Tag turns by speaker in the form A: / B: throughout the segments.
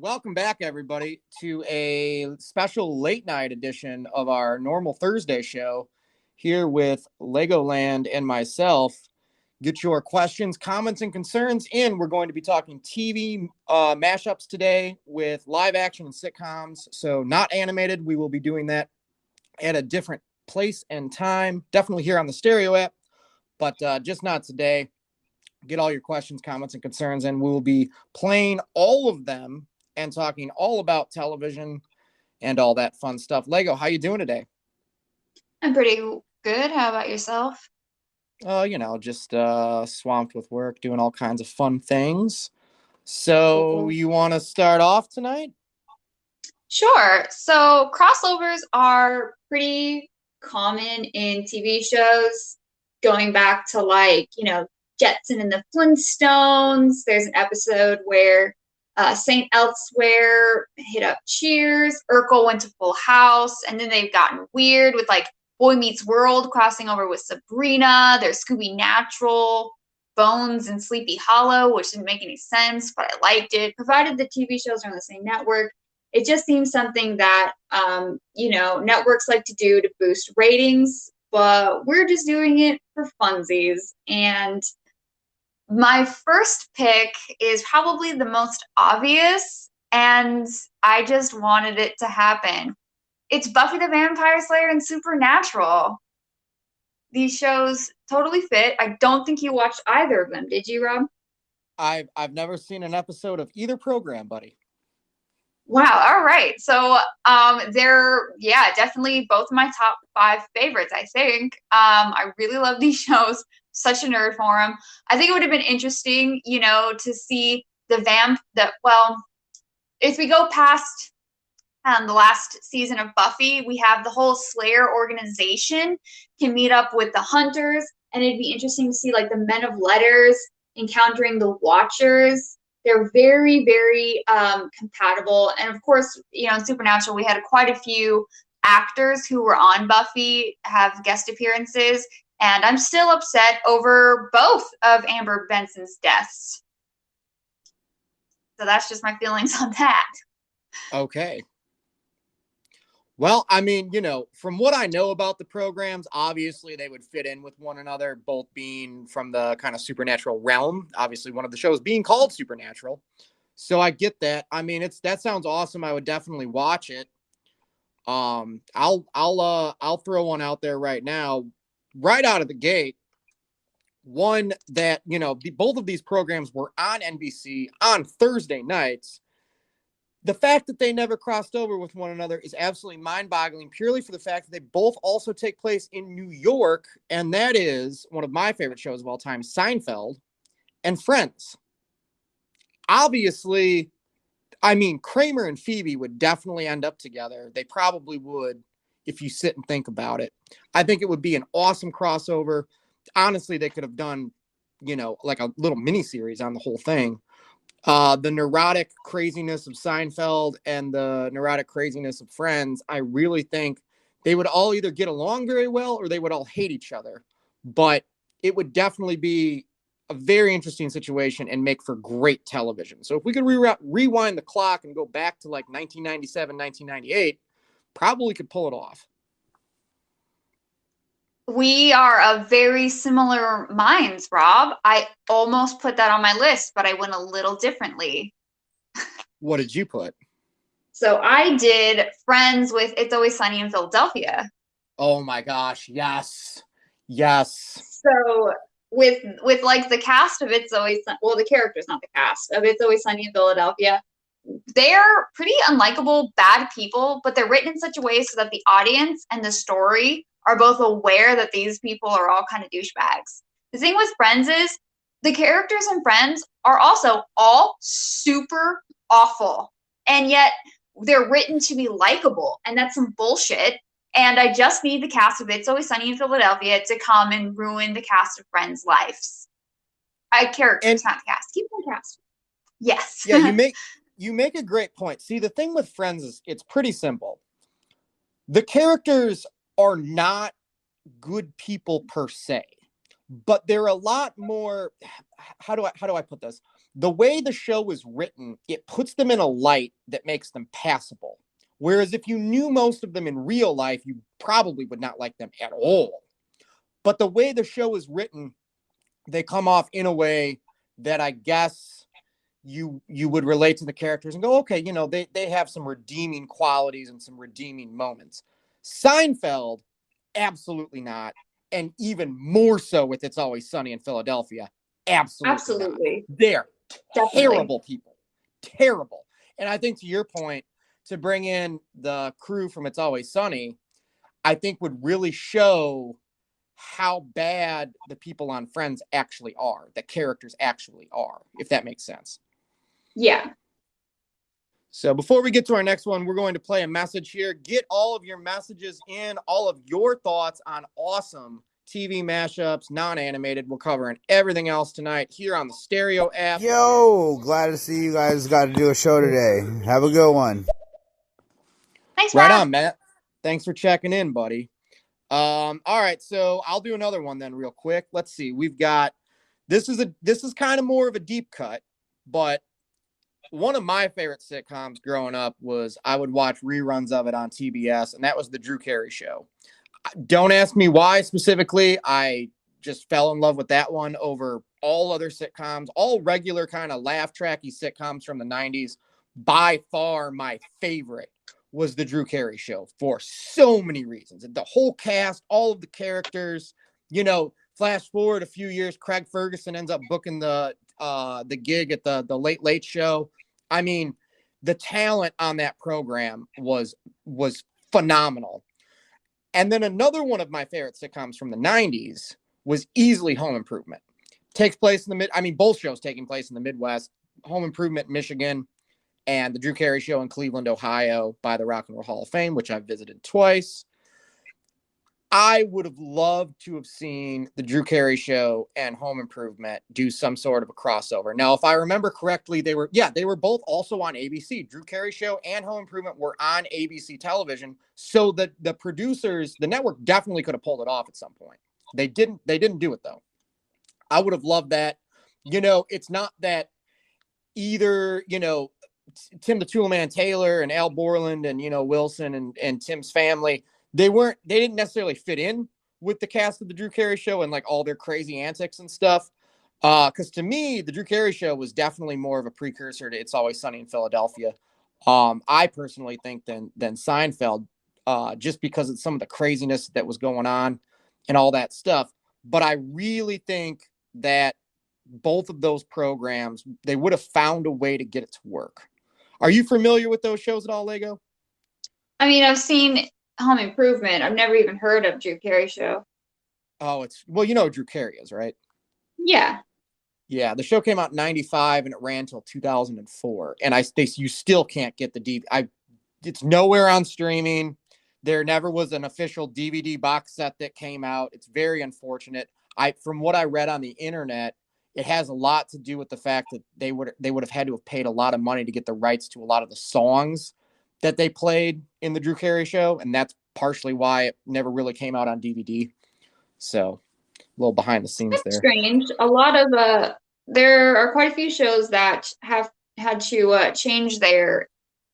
A: Welcome back, everybody, to a special late night edition of our normal Thursday show here with Legoland and myself. Get your questions, comments, and concerns in. We're going to be talking TV mashups today with live action and sitcoms. So not animated. We will be doing that at a different place and time. Definitely here on the Stereo app, but just not today. Get all your questions, comments, and concerns, and we will be playing all of them and talking all about television and all that fun stuff. Lego, how you doing today?
B: I'm pretty good. How about yourself?
A: Just swamped with work, doing all kinds of fun things. So you want to start off tonight?
B: Sure. So crossovers are pretty common in TV shows, going back to Jetson and the Flintstones. There's an episode where Saint Elsewhere hit up Cheers, Urkel went to Full House, and then they've gotten weird with Boy Meets World crossing over with Sabrina. There's BuffyNatural, Bones, and Sleepy Hollow, which didn't make any sense, but I liked it. Provided the TV shows are on the same network, it just seems something that networks like to do to boost ratings, but we're just doing it for funsies. And my first pick is probably the most obvious, and I just wanted it to happen. It's Buffy the Vampire Slayer and Supernatural. These shows totally fit. I don't think you watched either of them. Did you, Rob?
A: I've never seen an episode of either program, buddy.
B: Wow. All right. So they're definitely both of my top 5 favorites, I think. I really love these shows. Such a nerd for them. I think it would have been interesting, to see if we go past the last season of Buffy, we have the whole Slayer organization can meet up with the Hunters, and it'd be interesting to see the Men of Letters encountering the Watchers. They're very, very compatible. And of course, in Supernatural, we had quite a few actors who were on Buffy have guest appearances. And I'm still upset over both of Amber Benson's deaths. So that's just my feelings on that.
A: Okay. Well, I mean, from what I know about the programs, obviously they would fit in with one another, both being from the kind of supernatural realm. Obviously, one of the shows being called Supernatural. So I get that. I mean, that sounds awesome. I would definitely watch it. I'll throw one out there right now, right out of the gate. One that, both of these programs were on NBC on Thursday nights. The fact that they never crossed over with one another is absolutely mind-boggling, purely for the fact that they both also take place in New York, and that is one of my favorite shows of all time, Seinfeld and Friends. Obviously, I mean, Kramer and Phoebe would definitely end up together. They probably would if you sit and think about it. I think it would be an awesome crossover. Honestly, they could have done, like a little mini-series on the whole thing. The neurotic craziness of Seinfeld and the neurotic craziness of Friends, I really think they would all either get along very well or they would all hate each other. But it would definitely be a very interesting situation and make for great television. So if we could rewind the clock and go back to 1997, 1998, probably could pull it off.
B: We are of very similar minds, Rob. I almost put that on my list, but I went a little differently.
A: What did you put?
B: So I did Friends with It's Always Sunny in Philadelphia.
A: Oh my gosh, yes. Yes.
B: So with the cast of It's Always the characters, not the cast of It's Always Sunny in Philadelphia, they're pretty unlikable, bad people, but they're written in such a way so that the audience and the story are both aware that these people are all kind of douchebags. The thing with Friends is the characters in Friends are also all super awful, and yet they're written to be likable, and that's some bullshit. And I just need the cast of It's Always Sunny in Philadelphia to come and ruin the cast of Friends' lives. Characters, not the cast. Keep the cast. Yes.
A: Yeah, you make a great point. See, the thing with Friends is it's pretty simple. The characters are not good people per se, but they're a lot more. How do I put this? the way the show is written, it puts them in a light that makes them passable. Whereas if you knew most of them in real life, you probably would not like them at all. But the way the show is written, they come off in a way that I guess you would relate to the characters and go, okay, you know, they have some redeeming qualities and some redeeming moments. Seinfeld, absolutely not. And even more so with It's Always Sunny in Philadelphia. Absolutely. Not. They're terrible people. Terrible. And I think to your point, to bring in the crew from It's Always Sunny, I think would really show how bad the people on Friends actually are, the characters actually are, if that makes sense.
B: Yeah.
A: So before we get to our next one, we're going to play a message here. Get all of your messages in, all of your thoughts on awesome TV mashups, non-animated. We're covering everything else tonight here on the Stereo app.
C: Yo, glad to see you guys got to do a show today. Have a good one.
B: Thanks,
A: Right
B: Matt.
A: on, Matt. Thanks for checking in, buddy. All right, so I'll do another one then real quick. Let's see. We've got this is kind of more of a deep cut, but one of my favorite sitcoms growing up was I would watch reruns of it on TBS, and that was the Drew Carey Show. Don't ask me why specifically. I just fell in love with that one over all other sitcoms, all regular kind of laugh tracky sitcoms from the 90s. By far my favorite was the Drew Carey Show for so many reasons. The whole cast, all of the characters, you know, flash forward a few years, Craig Ferguson ends up booking the gig at the Late Late Show. I mean, the talent on that program was phenomenal. And then another one of my favorite sitcoms from the 90s was easily Home Improvement. Takes place in both shows taking place in the Midwest. Home Improvement, Michigan, and the Drew Carey Show in Cleveland, Ohio, by the Rock and Roll Hall of Fame, which I've visited twice. I would have loved to have seen the Drew Carey Show and Home Improvement do some sort of a crossover. Now, if I remember correctly, they were both also on ABC. Drew Carey Show and Home Improvement were on ABC television. So the producers, the network definitely could have pulled it off at some point. They didn't do it though. I would have loved that. You know, it's not that either, you know, Tim the Toolman Taylor and Al Borland and, you know, Wilson and Tim's family, they didn't necessarily fit in with the cast of the Drew Carey Show and like all their crazy antics and stuff. Because to me, the Drew Carey Show was definitely more of a precursor to It's Always Sunny in Philadelphia. I personally think than Seinfeld, just because of some of the craziness that was going on and all that stuff. But I really think that both of those programs, they would have found a way to get it to work. Are you familiar with those shows at all, Lego?
B: I mean, I've seen Home Improvement. I've never even heard of Drew Carey Show.
A: Oh, you know who Drew Carey is, right?
B: Yeah.
A: Yeah, the show came out in 95 and it ran until 2004. And you still can't get the DVD. It's nowhere on streaming. There never was an official DVD box set that came out. It's very unfortunate. From what I read on the internet, it has a lot to do with the fact that they would have had to have paid a lot of money to get the rights to a lot of the songs that they played in the Drew Carey Show, and that's partially why it never really came out on DVD. So, a little behind the scenes
B: That's
A: there.
B: strange. A lot of there are quite a few shows that have had to change their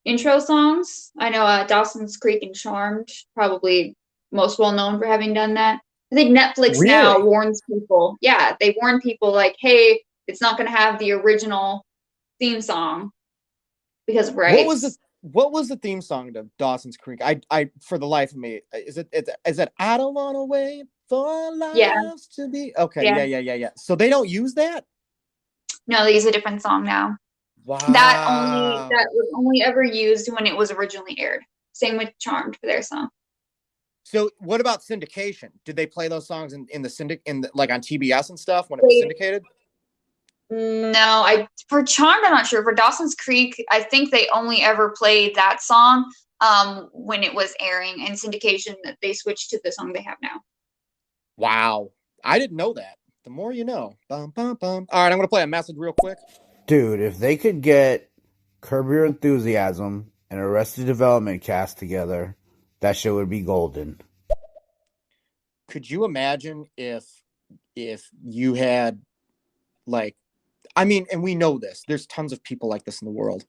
B: intro songs. I know Dawson's Creek and Charmed, probably most well known for having done that. I think Netflix now warns people. Yeah, they warn people like, hey, it's not going to have the original theme song because of rights.
A: What was the theme song to Dawson's Creek? I for the life of me, is it I don't want to wait for lives to be okay? Yeah. So they don't use that?
B: No, they use a different song now.
A: Wow.
B: That was only ever used when it was originally aired. Same with Charmed for their song.
A: So what about syndication? Did they play those songs in like on TBS and stuff when it was syndicated?
B: No, for Charmed, I'm not sure. For Dawson's Creek, I think they only ever played that song when it was airing, and syndication that they switched to the song they have now.
A: Wow. I didn't know that. The more you know. Bum, bum, bum. All right, I'm going to play a message real quick.
C: Dude, if they could get Curb Your Enthusiasm and Arrested Development cast together, that show would be golden.
A: Could you imagine if you had like I mean, and we know this. There's tons of people like this in the world.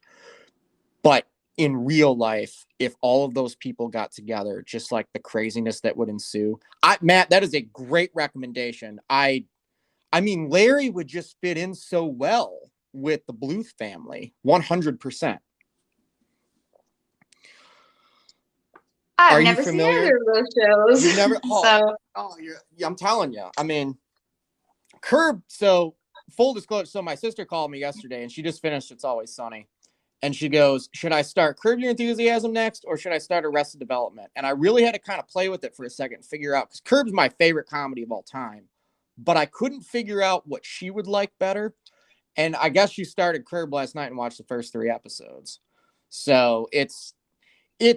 A: But in real life, if all of those people got together, just like the craziness that would ensue. Matt, that is a great recommendation. I mean, Larry would just fit in so well with the Bluth family, 100%.
B: I've never seen either of those shows.
A: You never? I'm telling you. I mean, Curb. So, full disclosure. So, my sister called me yesterday, and she just finished It's Always Sunny, and she goes, "Should I start Curb Your Enthusiasm next, or should I start Arrested Development?" And I really had to kind of play with it for a second, and figure out, because Curb's my favorite comedy of all time, but I couldn't figure out what she would like better. And I guess she started Curb last night and watched the first 3 episodes. So it's.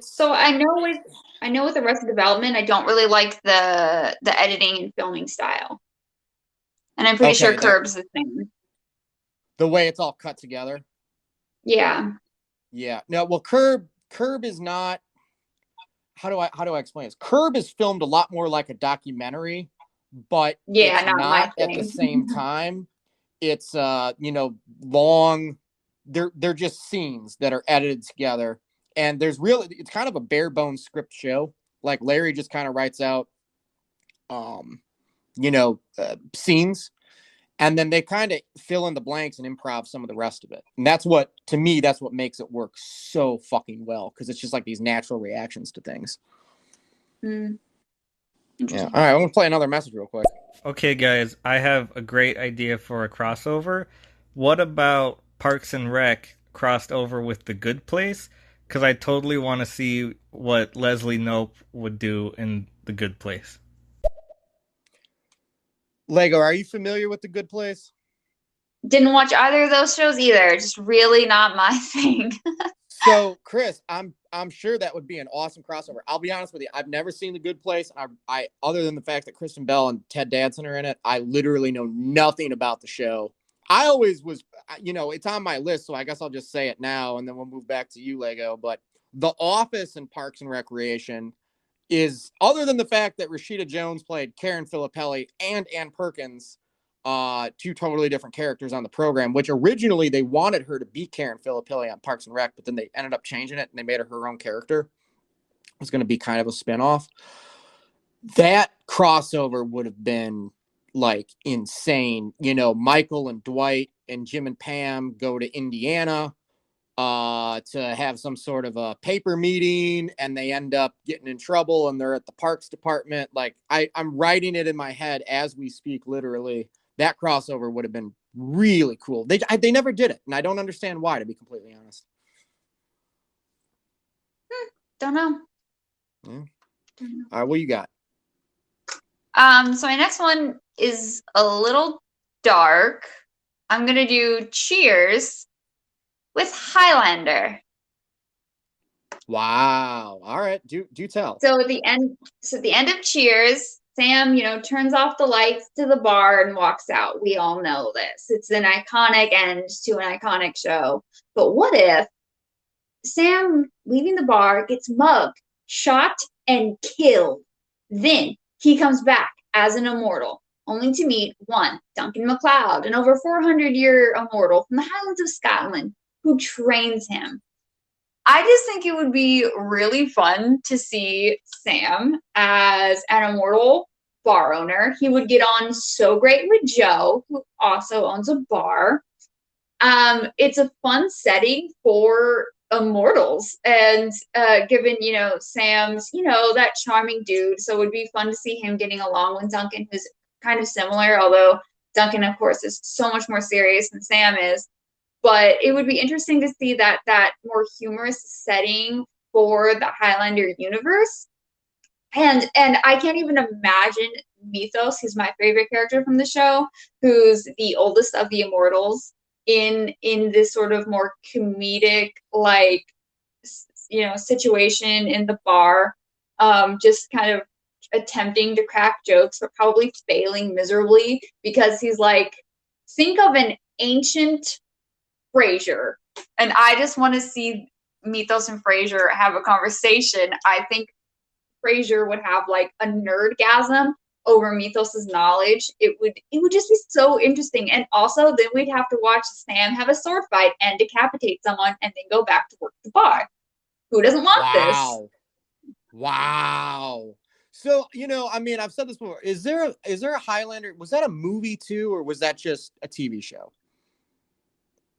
B: So I know with Arrested Development, I don't really like the editing and filming style, and I'm pretty sure Curb's the same.
A: The way it's all cut together.
B: Yeah.
A: Yeah. No. Well, Curb is not. How do I explain this? Curb is filmed a lot more like a documentary, but it's not at the same time. It's long. They're just scenes that are edited together. And it's kind of a bare bones script show. Like Larry just kind of writes out, scenes, and then they kind of fill in the blanks and improv some of the rest of it. And that's what makes it work so fucking well. Cause it's just like these natural reactions to things. Yeah. All right. I'm going to play another message real quick.
D: Okay, guys, I have a great idea for a crossover. What about Parks and Rec crossed over with The Good Place? Because I totally want to see what Leslie Knope would do in The Good Place.
A: Lego, are you familiar with The Good Place?
B: Didn't watch either of those shows either. Just really not my thing.
A: So, Chris, I'm sure that would be an awesome crossover. I'll be honest with you. I've never seen The Good Place. I other than the fact that Kristen Bell and Ted Danson are in it, I literally know nothing about the show. I always was, it's on my list, so I guess I'll just say it now, and then we'll move back to you, Lego. But The Office and Parks and Recreation is, other than the fact that Rashida Jones played Karen Filippelli and Ann Perkins, 2 totally different characters on the program, which originally they wanted her to be Karen Filippelli on Parks and Rec, but then they ended up changing it, and they made her own character. It was going to be kind of a spinoff. That crossover would have been like insane. Michael and Dwight and Jim and Pam go to Indiana to have some sort of a paper meeting, and they end up getting in trouble, and they're at the parks department. Like I'm writing it in my head as we speak, literally. That crossover would have been really cool. They never did it, and I don't understand why, to be completely honest.
B: Don't know.
A: Yeah. All right, what you got?
B: So my next one is a little dark. I'm gonna do Cheers with Highlander.
A: Wow. All right. Do tell.
B: So at the end of Cheers, Sam, turns off the lights to the bar and walks out. We all know this. It's an iconic end to an iconic show. But what if Sam, leaving the bar, gets mugged, shot, and killed? Then he comes back as an immortal, only to meet one Duncan MacLeod, an over 400-year immortal from the Highlands of Scotland, who trains him. I just think it would be really fun to see Sam as an immortal bar owner. He would get on so great with Joe, who also owns a bar. It's a fun setting for immortals, and given Sam's that charming dude, so it would be fun to see him getting along with Duncan, who's kind of similar, although Duncan of course is so much more serious than Sam is. But it would be interesting to see that more humorous setting for the Highlander universe. And I can't even imagine Mythos, who's my favorite character from the show, who's the oldest of the immortals, in this sort of more comedic, situation in the bar, just kind of attempting to crack jokes, but probably failing miserably, because he's like, think of an ancient Frasier, and I just want to see Mythos and Frasier have a conversation. I think Frasier would have like a nerdgasm over Mythos's knowledge, it would just be so interesting. And also then we'd have to watch Sam have a sword fight and decapitate someone and then go back to work at the bar. Who doesn't want this?
A: Wow. So, I mean, I've said this before. Is there a Highlander? Was that a movie too, or was that just a TV show?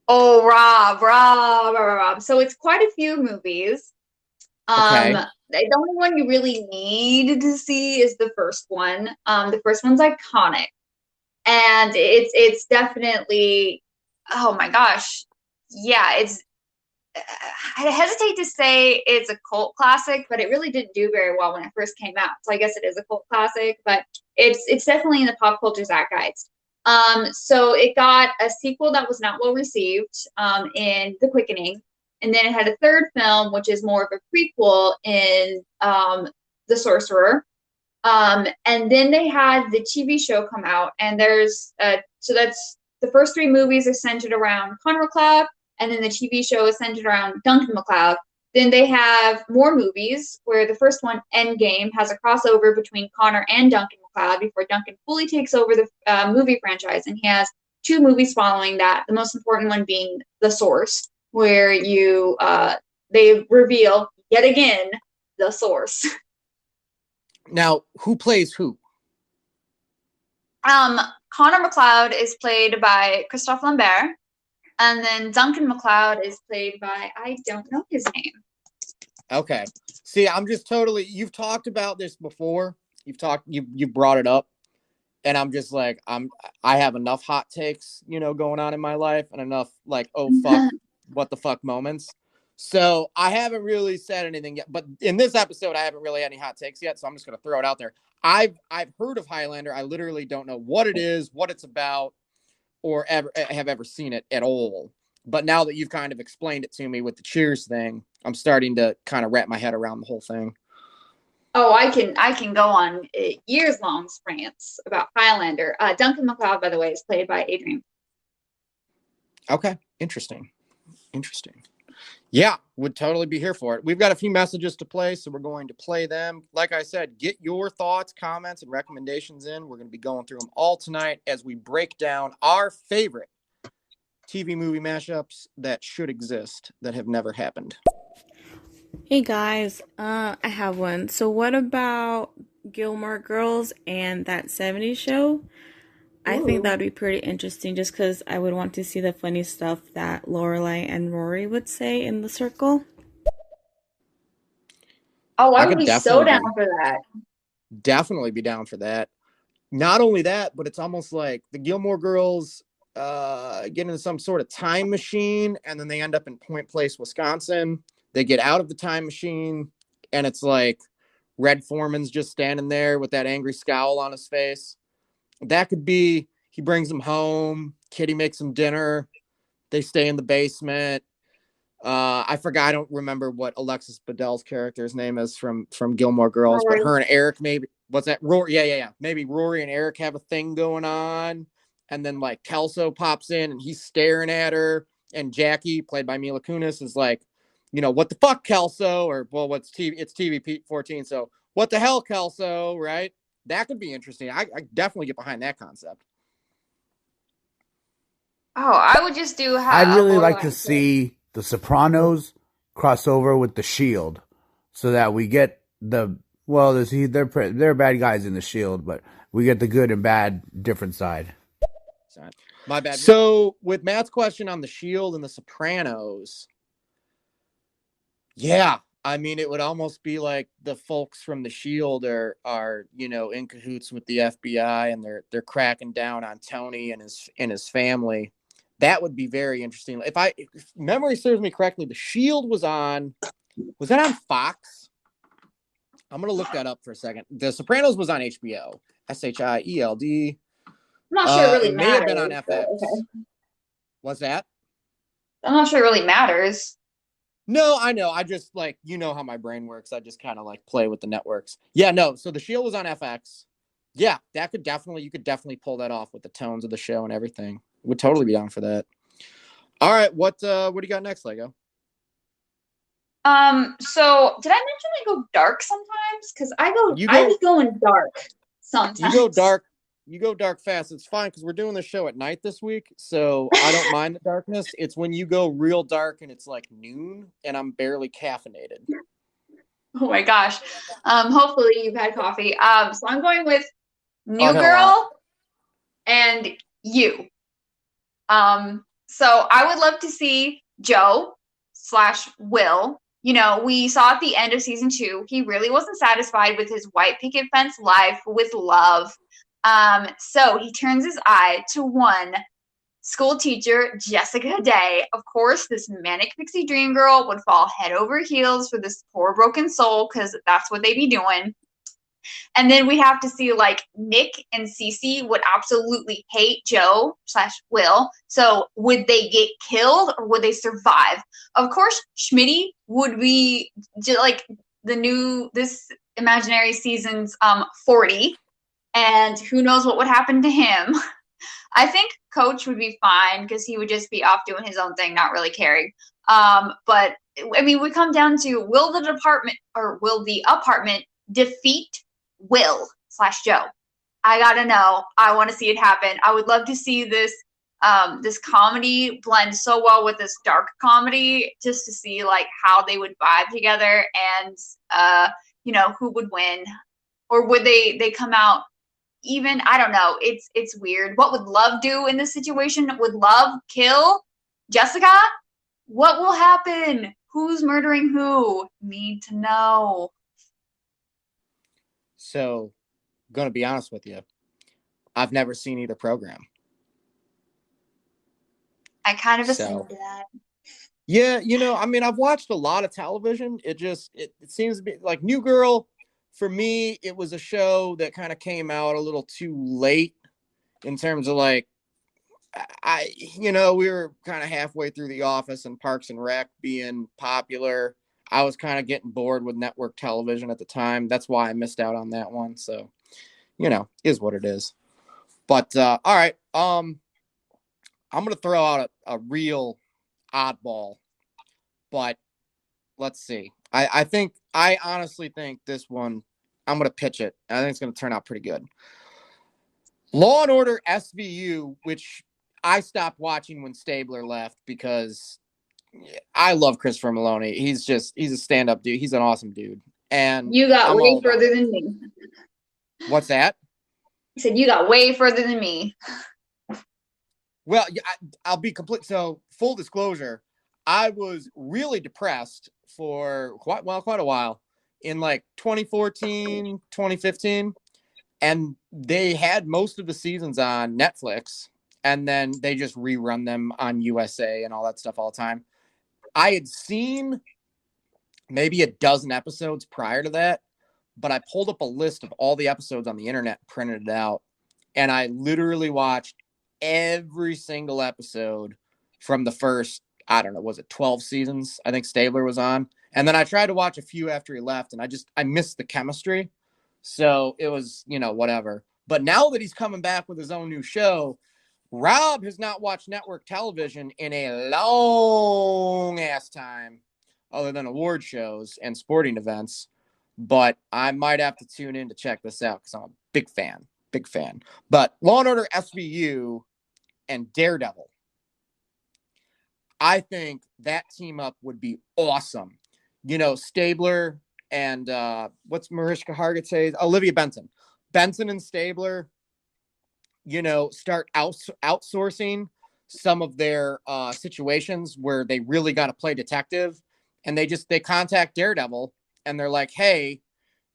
B: Oh, Rob. So it's quite a few movies.
A: Okay.
B: The only one you really need to see is the first one. The first one's iconic. And it's definitely, oh my gosh. Yeah, I hesitate to say it's a cult classic, but it really didn't do very well when it first came out. So I guess it is a cult classic, but it's definitely in the pop culture zeitgeist. So it got a sequel that was not well received in The Quickening, and then it had a third film, which is more of a prequel in The Sorcerer. And then they had the TV show come out, and there's so that's the first three movies are centered around Connor McLeod, and then the TV show is centered around Duncan MacLeod. Then they have more movies where the first one, Endgame, has a crossover between Connor and Duncan MacLeod before Duncan fully takes over the movie franchise, and he has two movies following that, the most important one being The Source, where they reveal yet again the source.
A: Now, who plays who?
B: Connor MacLeod is played by Christophe Lambert, and then Duncan MacLeod is played by, I don't know his name.
A: Okay. See, I'm just totally, you've talked about this before. You've brought it up, and I'm just like, I have enough hot takes, going on in my life, and enough like, oh fuck, what the fuck moments. So I haven't really said anything yet, but in this episode, I haven't really had any hot takes yet. So I'm just going to throw it out there. I've heard of Highlander. I literally don't know what it is, what it's about, or have ever seen it at all. But now that you've kind of explained it to me with the Cheers thing, I'm starting to kind of wrap my head around the whole thing.
B: Oh, I can go on years-long rants about Highlander. Duncan MacLeod, by the way, is played by Adrian.
A: Okay, interesting. Yeah, would totally be here for it. We've got a few messages to play, so we're going to play them. Like I said, get your thoughts, comments, and recommendations in. We're going to be going through them all tonight as we break down our favorite TV movie mashups that should exist that have never happened.
E: Hey guys, I have one. So what about Gilmore Girls and that 70s show? I think that would be pretty interesting just because I would want to see the funny stuff that Lorelai and Rory would say in the circle.
B: Oh, I would be so down for that.
A: Definitely be down for that. Not only that, but it's almost like the Gilmore Girls get into some sort of time machine, and then they end up in Point Place, Wisconsin. They get out of the time machine, and it's like Red Foreman's just standing there with that angry scowl on his face. That could be, he brings them home, Kitty makes them dinner, they stay in the basement. I forgot, I don't remember what Alexis Bledell's character's name is from Gilmore Girls, Rory. But her and Eric, maybe, what's that? Rory, yeah. Maybe Rory and Eric have a thing going on, and then like Kelso pops in and he's staring at her, and Jackie, played by Mila Kunis, is like, what the fuck, Kelso? Or, well, it's TV 14, so what the hell, Kelso, right? That could be interesting. I definitely get behind that concept.
B: Oh, I would just do.
C: I'd really like to see The Sopranos cross over with The Shield, so that we get they're bad guys in The Shield, but we get the good and bad different side.
A: My bad. So with Matt's question on The Shield and The Sopranos, yeah. I mean, it would almost be like the folks from The Shield are in cahoots with the FBI, and they're cracking down on Tony and his family. That would be very interesting. If memory serves me correctly, The Shield was that on Fox? I'm gonna look that up for a second. The Sopranos was on HBO. SHIELD.
B: I'm not sure it really
A: it
B: matters.
A: May have been on FX. Okay. What's that?
B: I'm not sure it really matters.
A: No, I know. I just how my brain works. I just kind of play with the networks. Yeah, no. So The Shield was on FX. Yeah, you could definitely pull that off with the tones of the show and everything. Would totally be down for that. All right, what do you got next, Lego?
B: So did I mention I go dark sometimes? Because I be going dark sometimes.
A: You go dark fast. It's fine because we're doing the show at night this week, so I don't mind the darkness. It's when you go real dark and it's like noon and I'm barely caffeinated.
B: Oh my gosh. Hopefully you've had coffee. So I'm going with New
A: Girl
B: Girl and You. So I would love to see Joe/Will. You know, we saw at the end of season 2, he really wasn't satisfied with his white picket fence life with love. So he turns his eye to one school teacher, Jessica Day. Of course, this manic pixie dream girl would fall head over heels for this poor broken soul because that's what they be doing. And then we have to see like Nick and Cece would absolutely hate Joe/Will. So would they get killed or would they survive? Of course, Schmitty would be like this imaginary season's 40. And who knows what would happen to him. I think Coach would be fine because he would just be off doing his own thing, not really caring. But I mean, we come down to will the apartment defeat Will/Joe? I gotta know. I want to see it happen. I would love to see this comedy blend so well with this dark comedy, just to see like how they would vibe together and who would win, or would they come out even? I don't know. It's weird. What would Love do in this situation? Would Love kill Jessica? What will happen? Who's murdering who? Need to know.
A: So, gonna be honest with you, I've never seen either program.
B: I kind of assumed that.
A: Yeah, I mean, I've watched a lot of television. It seems to be like New Girl. For me, it was a show that kind of came out a little too late in terms of like, we were kind of halfway through The Office and Parks and Rec being popular. I was kind of getting bored with network television at the time. That's why I missed out on that one. So, is what it is. But, all right. I'm going to throw out a real oddball, but let's see. I honestly think this one, I'm going to pitch it. I think it's going to turn out pretty good. Law and Order SVU, which I stopped watching when Stabler left because I love Christopher Maloney. He's a stand-up dude. He's an awesome dude. And
B: you got way further than me.
A: What's that?
B: He said you got way further than me.
A: Well, I'll be complete. So full disclosure, I was really depressed for quite a while in like 2014, 2015. And they had most of the seasons on Netflix, and then they just rerun them on USA and all that stuff all the time. I had seen maybe a dozen episodes prior to that, but I pulled up a list of all the episodes on the internet, printed it out, and I literally watched every single episode from the first, I don't know, was it 12 seasons? I think Stabler was on. And then I tried to watch a few after he left, and I missed the chemistry. So it was, whatever. But now that he's coming back with his own new show, Rob has not watched network television in a long ass time, other than award shows and sporting events. But I might have to tune in to check this out because I'm a big fan. But Law and Order SVU and Daredevil, I think that team up would be awesome. Stabler and what's Mariska Hargitay's? Olivia Benson. Benson and Stabler, start outsourcing some of their situations where they really got to play detective, and they contact Daredevil and they're like, hey,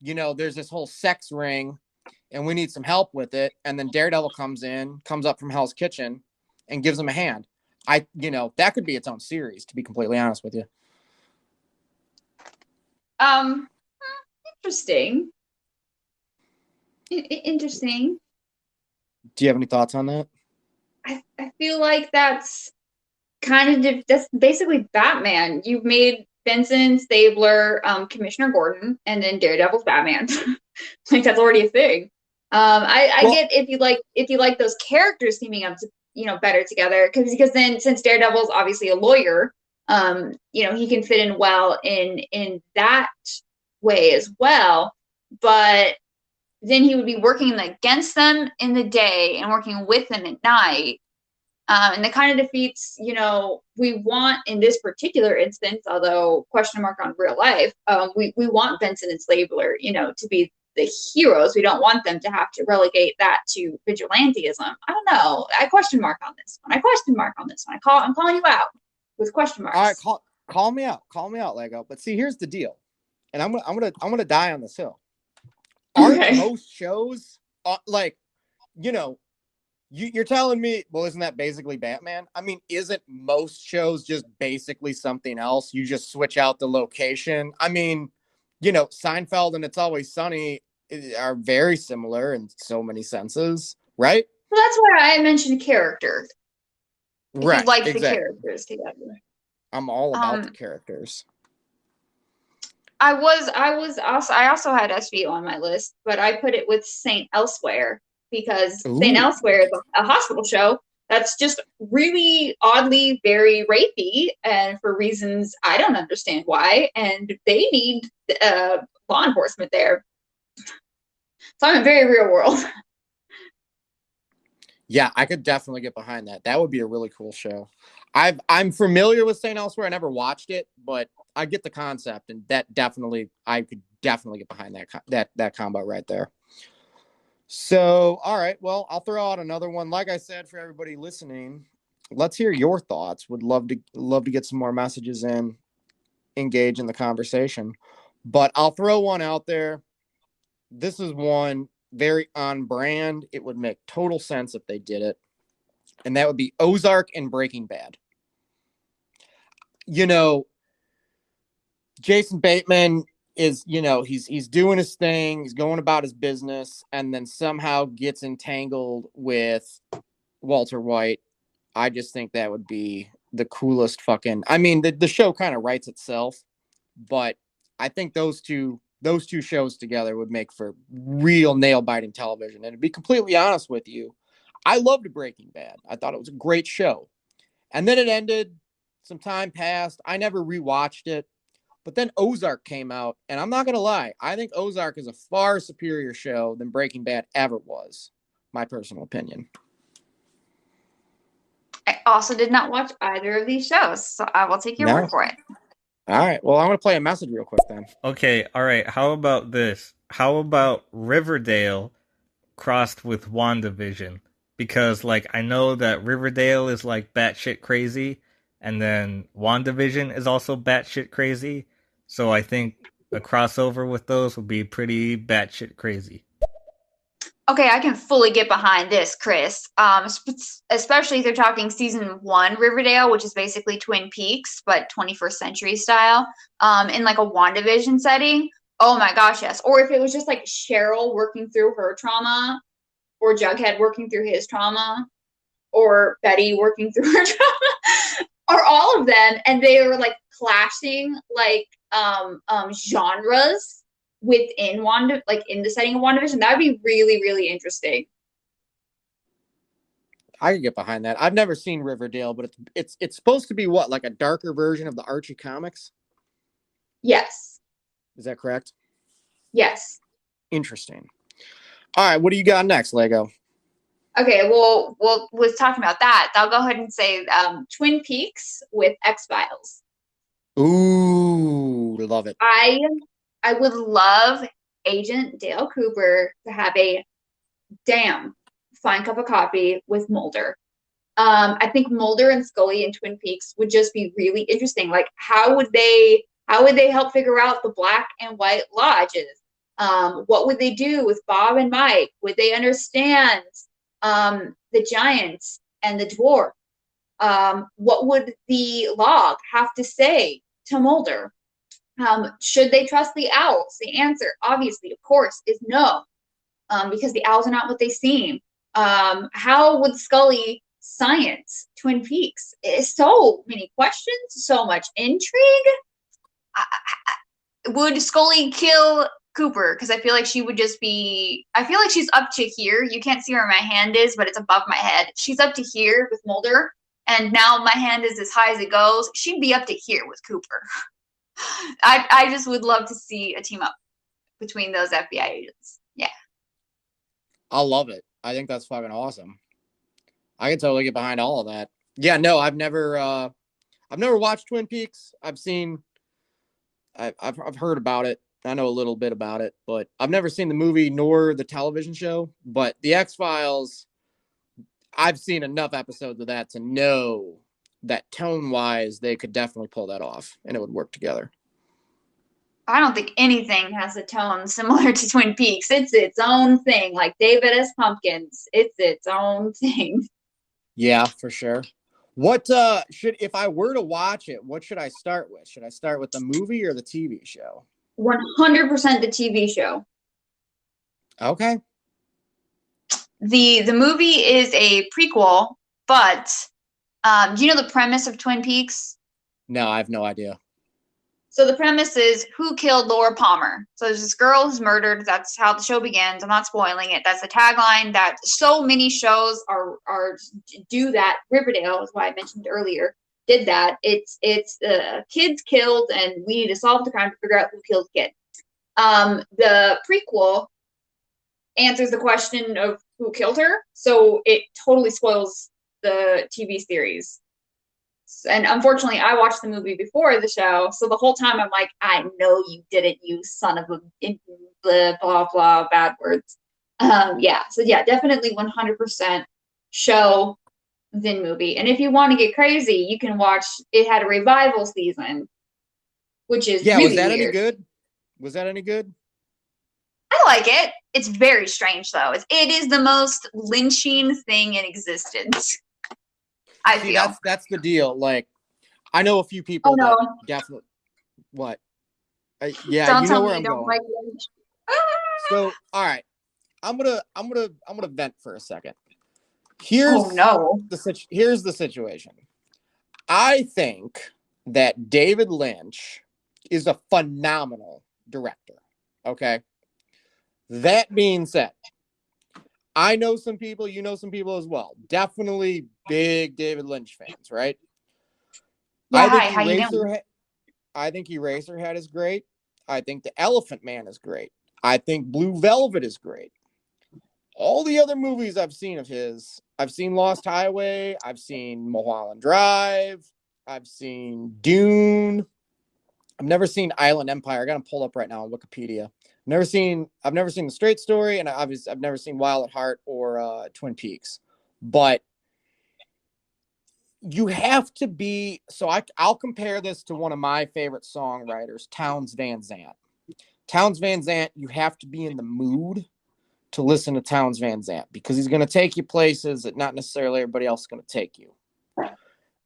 A: there's this whole sex ring and we need some help with it. And then Daredevil comes up from Hell's Kitchen and gives them a hand. That could be its own series, to be completely honest with you.
B: Interesting. Interesting.
A: Do you have any thoughts on that?
B: I feel like that's that's basically Batman. You've made Benson, Stabler, Commissioner Gordon, and then Daredevil's Batman. Like that's already a thing. I get if you like those characters teaming up to, better together because then since Daredevil's obviously a lawyer, he can fit in well in that way as well. But then he would be working against them in the day and working with them at night. And that kind of defeats, we want in this particular instance, although question mark on real life, we want Vincent and Stabler, to be the heroes. We don't want them to have to relegate that to vigilantism. I don't know. I question mark on this one. I'm calling you out with question marks.
A: All right, call me out, Lego. But see, here's the deal, and I'm gonna die on this hill. Aren't most shows you're telling me, well, isn't that basically Batman? I mean, isn't most shows just basically something else? You just switch out the location. I mean, Seinfeld and It's Always Sunny are very similar in so many senses, right?
B: Well, that's where I mentioned character.
A: Right.
B: You like the characters together.
A: I'm all about the characters.
B: I also had SVU on my list, but I put it with Saint Elsewhere. Because St. Elsewhere is a hospital show that's just really oddly very rapey, and for reasons I don't understand why, and they need law enforcement there. So I'm in very real world.
A: Yeah, I could definitely get behind that. That would be a really cool show. I'm familiar with St. Elsewhere. I never watched it, but I get the concept, and I could definitely get behind that combo right there. So, all right, well, I'll throw out another one. Like I said, for everybody listening, let's hear your thoughts. Would love to get some more messages in, engage in the conversation. But I'll throw one out there. This is one very on brand. It would make total sense if they did it. And that would be Ozark and Breaking Bad. Jason Bateman is, he's doing his thing, he's going about his business, and then somehow gets entangled with Walter White. I just think that would be the coolest the show kind of writes itself, but I think those two shows together would make for real nail-biting television. And to be completely honest with you, I loved Breaking Bad. I thought it was a great show. And then it ended, some time passed, I never rewatched it. But then Ozark came out, and I'm not going to lie, I think Ozark is a far superior show than Breaking Bad ever was. My personal opinion.
B: I also did not watch either of these shows, so I will take your word for it.
A: All right, well, I'm going to play a message real quick then.
D: Okay, all right, how about this? How about Riverdale crossed with WandaVision? Because, I know that Riverdale is, batshit crazy, and then WandaVision is also batshit crazy. So I think a crossover with those would be pretty batshit crazy.
B: Okay, I can fully get behind this, Chris. Especially if they're talking season 1 Riverdale, which is basically Twin Peaks, but 21st century style, in a WandaVision setting. Oh my gosh, yes. Or if it was just Cheryl working through her trauma, or Jughead working through his trauma, or Betty working through her trauma, or all of them, and they were clashing genres within Wanda, in the setting of WandaVision. That would be really, really interesting.
A: I could get behind that. I've never seen Riverdale, but it's supposed to be what, a darker version of the Archie comics?
B: Yes.
A: Is that correct?
B: Yes.
A: Interesting. All right, what do you got next, Lego?
B: Okay, well, was talking about that. I'll go ahead and say Twin Peaks with X-Files.
A: Ooh, love it.
B: I would love Agent Dale Cooper to have a damn fine cup of coffee with Mulder. I think Mulder and Scully in Twin Peaks would just be really interesting. How would they help figure out the Black and White lodges? What would they do with Bob and Mike? Would they understand the giants and the dwarf? What would the log have to say to Mulder? Should they trust the owls? The answer, obviously, of course, is no, because the owls are not what they seem. How would Scully science Twin Peaks? So many questions, so much intrigue. Would Scully kill Cooper? Because I feel like she would just be, I feel like she's up to here. You can't see where my hand is, but it's above my head. She's up to here with Mulder, and now my hand is as high as it goes. She'd be up to here with Cooper. I just would love to see a team up between those FBI agents. Yeah.
A: I love it. I think that's fucking awesome. I can totally get behind all of that. Yeah, no, I've never watched Twin Peaks. I've heard about it. I know a little bit about it, but I've never seen the movie nor the television show. But the X-Files, I've seen enough episodes of that to know that tone-wise, they could definitely pull that off, and it would work together.
B: I don't think anything has a tone similar to Twin Peaks. It's its own thing. Like David S. Pumpkins, it's its own thing.
A: Yeah, for sure. What if I were to watch it, what should I start with? Should I start with the movie or the TV show?
B: 100% the TV show.
A: Okay.
B: The movie is a prequel, but do you know the premise of Twin Peaks?
A: No, I have no idea.
B: So the premise is who killed Laura Palmer. So there's this girl who's murdered. That's how the show begins. I'm not spoiling it. That's the tagline that so many shows are do that. Riverdale is why I mentioned earlier. Did that. It's kids killed, and we need to solve the crime to figure out who killed the kid. The prequel answers the question of who killed her, so it totally spoils the TV series. And unfortunately, I watched the movie before the show, so the whole time I'm like, I know you did it, you son of a blah, blah, blah, bad words. Definitely 100% show, then movie. And if you want to get crazy, you can watch, it had a revival season, which is really
A: was that
B: weird.
A: any good? Was that any good?
B: I like it. It's very strange, though. It is the most lynching thing in existence. I feel
A: that's the deal. Like, I know a few people that definitely. What? Yeah,
B: don't
A: you
B: tell
A: know where
B: me
A: I'm
B: you don't
A: going.
B: like lynch.
A: So, all right, I'm gonna vent for a second. Here's the situation. I think that David Lynch is a phenomenal director. Okay. That being said, I know some people, you know some people as well. Definitely big David Lynch fans, right?
B: Yeah,
A: I think Eraserhead is great. I think The Elephant Man is great. I think Blue Velvet is great. All the other movies I've seen of his, I've seen Lost Highway, I've seen Mulholland Drive, I've seen Dune. I've never seen Island Empire. I got them pulled up right now on Wikipedia. I've never seen The Straight Story, and I've never seen Wild at Heart or Twin Peaks. But you have to be, so I'll compare this to one of my favorite songwriters, Townes Van Zandt. Townes Van Zandt, you have to be in the mood to listen to Townes Van Zandt because he's going to take you places that not necessarily everybody else is going to take you.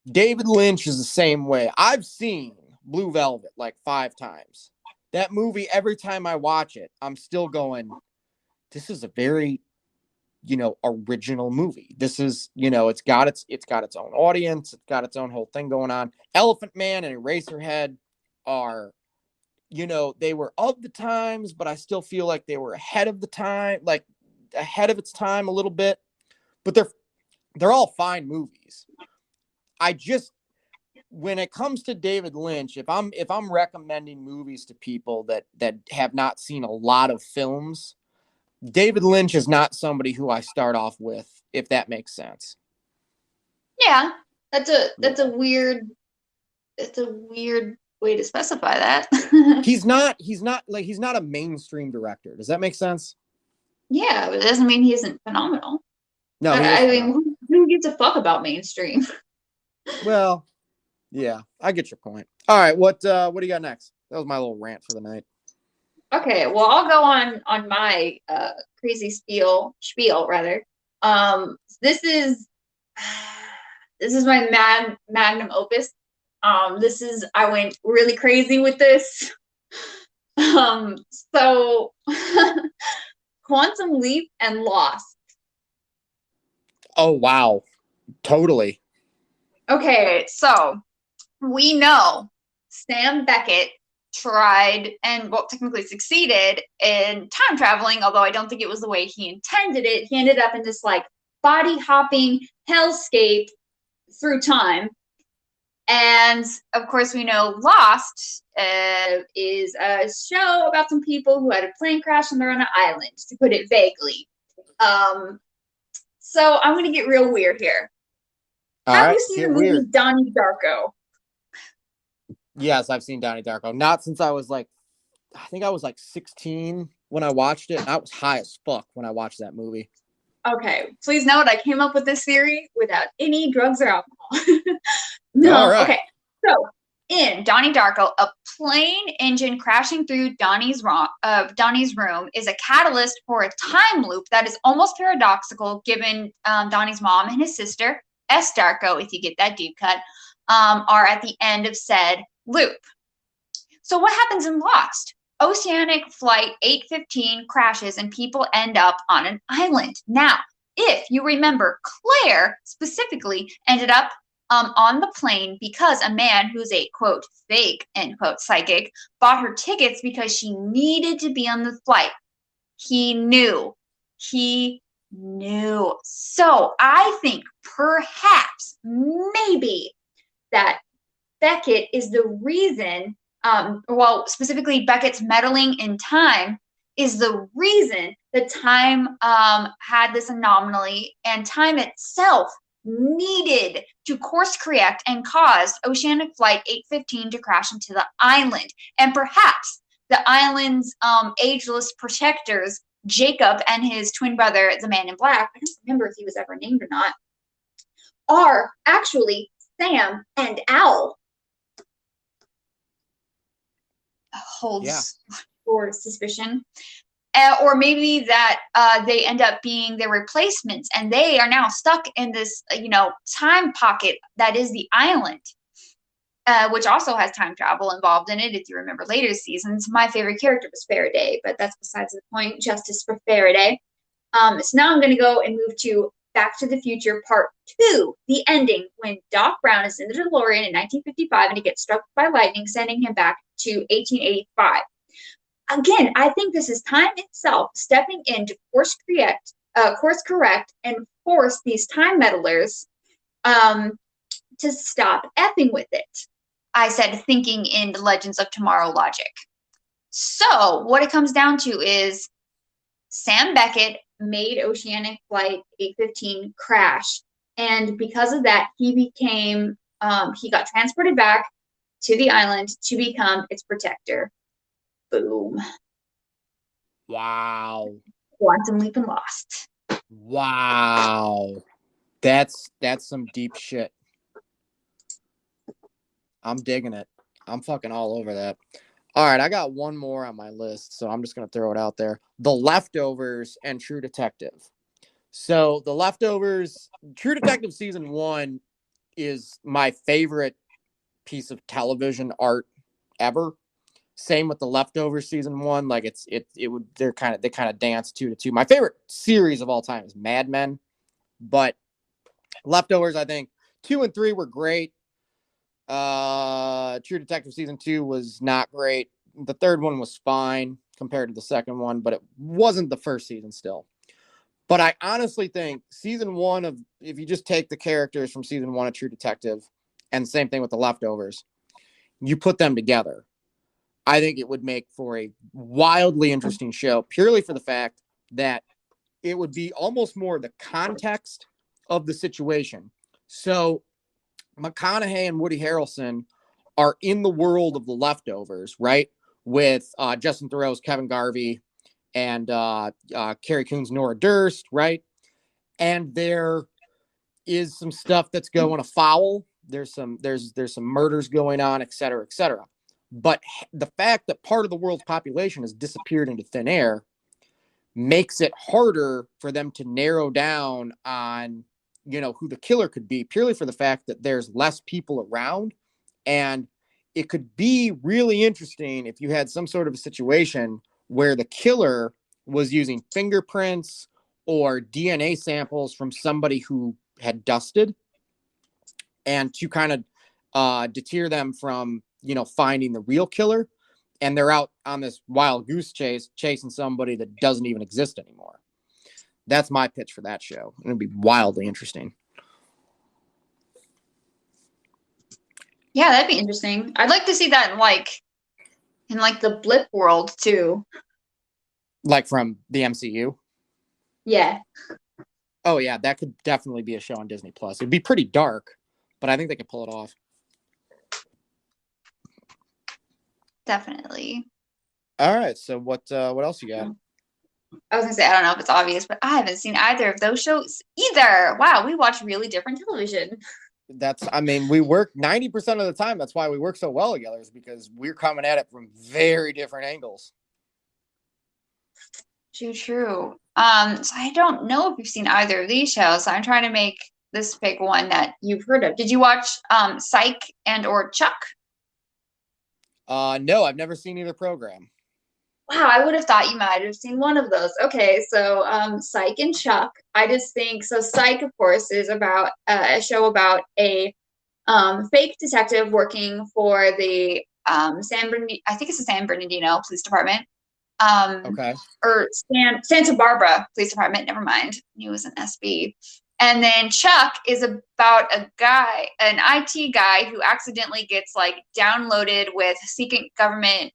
A: David Lynch is the same way. I've seen Blue Velvet like 5 times. That movie, every time I watch it, I'm still going, this is a very, original movie. This is, it's got its own audience. It's got its own whole thing going on. Elephant Man and Eraserhead are, they were of the times, but I still feel like they were ahead of the time, like ahead of its time a little bit, but they're all fine movies. When it comes to David Lynch, if I'm recommending movies to people that have not seen a lot of films, David Lynch is not somebody who I start off with, if that makes sense.
B: Yeah, that's a weird way to specify that.
A: He's not a mainstream director. Does that make sense?
B: Yeah, but it doesn't mean he isn't phenomenal.
A: No,
B: I mean, who gives a fuck about mainstream?
A: Well, yeah, I get your point. All right, what do you got next? That was my little rant for the night.
B: Okay, well, I'll go on my crazy spiel rather. This is my magnum opus. I went really crazy with this. So Quantum Leap and Lost.
A: Oh, wow. Totally.
B: Okay, so we know Sam Beckett tried and technically succeeded in time traveling, although I don't think it was the way he intended it. He ended up in this like body hopping hellscape through time. And of course we know Lost is a show about some people who had a plane crash and they're on an island, to put it vaguely. So I'm gonna get real weird here.
A: All
B: Have
A: right,
B: you seen
A: get
B: the movie
A: weird.
B: Donnie Darko?
A: Yes, I've seen Donnie Darko. Not since I was like, I think I was like 16 when I watched it. And I was high as fuck when I watched that movie.
B: Okay, please note I came up with this theory without any drugs or alcohol. No,
A: All right.
B: okay. So in Donnie Darko, a plane engine crashing through Donnie's room is a catalyst for a time loop that is almost paradoxical, given Donnie's mom and his sister, S. Darko, if you get that deep cut, are at the end of said loop. So what happens in Lost? Oceanic Flight 815 crashes and people end up on an island. Now, if you remember, Claire specifically ended up on the plane because a man who's a, quote, fake, end quote, psychic, bought her tickets because she needed to be on the flight. He knew. So I think perhaps, maybe, that Beckett is the reason, specifically Beckett's meddling in time is the reason that time had this anomaly, and time itself needed to course correct and cause Oceanic Flight 815 to crash into the island. And perhaps the island's ageless protectors, Jacob and his twin brother, the Man in Black, I don't remember if he was ever named or not, are actually Sam and Al. Holds for suspicion. Or maybe that they end up being their replacements, and they are now stuck in this, time pocket that is the island, which also has time travel involved in it. If you remember later seasons, my favorite character was Faraday, but that's besides the point. Justice for Faraday. So now I'm going to go and move to Back to the Future Part 2, the ending, when Doc Brown is in the DeLorean in 1955 and he gets struck by lightning, sending him back to 1885. Again, I think this is time itself stepping in to course correct, and force these time meddlers to stop effing with it. I said thinking in the Legends of Tomorrow logic. So what it comes down to is Sam Beckett made Oceanic Flight 815 crash, and because of that, he got transported back to the island to become its protector. Boom.
A: Wow.
B: Quantum Leap and Lost.
A: Wow. That's some deep shit. I'm digging it. I'm fucking all over that. All right, I got one more on my list, so I'm just going to throw it out there. The Leftovers and True Detective. So The Leftovers, True Detective Season 1 is my favorite piece of television art ever. Same with The Leftovers Season 1. Like they kind of dance 2 to 2. My favorite series of all time is Mad Men, but Leftovers, I think 2 and 3 were great. True Detective Season 2 was not great. The third one was fine compared to the second one, but it wasn't the first season still. But I honestly think Season 1 if you just take the characters from Season 1 of True Detective, and same thing with The Leftovers, you put them together, I think it would make for a wildly interesting show, purely for the fact that it would be almost more the context of the situation. So McConaughey and Woody Harrelson are in the world of The Leftovers, right? With Justin Theroux's Kevin Garvey and Carrie Coon's Nora Durst, right? And there is some stuff that's going afoul. There's some murders going on, et cetera, et cetera. But the fact that part of the world's population has disappeared into thin air makes it harder for them to narrow down on, who the killer could be, purely for the fact that there's less people around. And it could be really interesting if you had some sort of a situation where the killer was using fingerprints or DNA samples from somebody who had dusted, and to kind of deter them from, finding the real killer. And they're out on this wild goose chase, chasing somebody that doesn't even exist anymore. That's my pitch for that show. It'll be wildly interesting.
B: Yeah, that'd be interesting. I'd like to see that in the Blip world too.
A: Like from the MCU?
B: Yeah,
A: Oh yeah, that could definitely be a show on Disney Plus. It'd be pretty dark, but I think they could pull it off.
B: definitely.
A: All right, so what else you got?
B: I was gonna say, I don't know if it's obvious, but I haven't seen either of those shows either. Wow, we watch really different television.
A: I mean, we work 90% of the time. That's why we work so well together, is because we're coming at it from very different angles.
B: True. So I don't know if you've seen either of these shows. So I'm trying to make this pick one that you've heard of. Did you watch Psych and or Chuck?
A: No, I've never seen either program.
B: Wow, I would have thought you might have seen one of those. Okay, so Psych and Chuck. I just think so. Psych, of course, is about a show about a fake detective working for the I think it's the San Bernardino Police Department.
A: Okay.
B: Or Santa Barbara Police Department. Never mind, he was an SB. And then Chuck is about an IT guy who accidentally gets like downloaded with secret government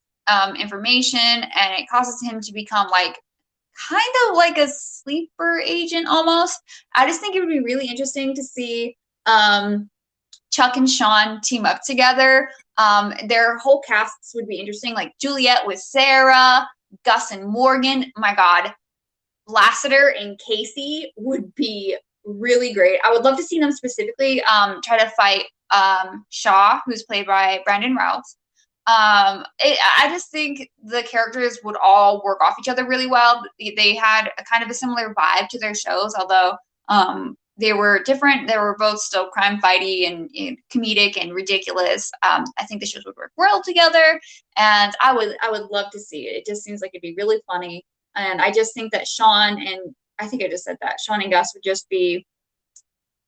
B: information, and it causes him to become like kind of like a sleeper agent almost. I just think it would be really interesting to see Chuck and Sean team up together. Their whole casts would be interesting, like Juliet with Sarah, Gus and Morgan. My God, Lassiter and Casey would be really great. I would love to see them specifically try to fight Shaw, who's played by Brandon Routh. I just think the characters would all work off each other really well. They had a kind of a similar vibe to their shows, although they were different. They were both still crime fighty and comedic and ridiculous. I think the shows would work well together, and I would love to see it. It just seems like it'd be really funny, and I just think that Sean and Gus would just be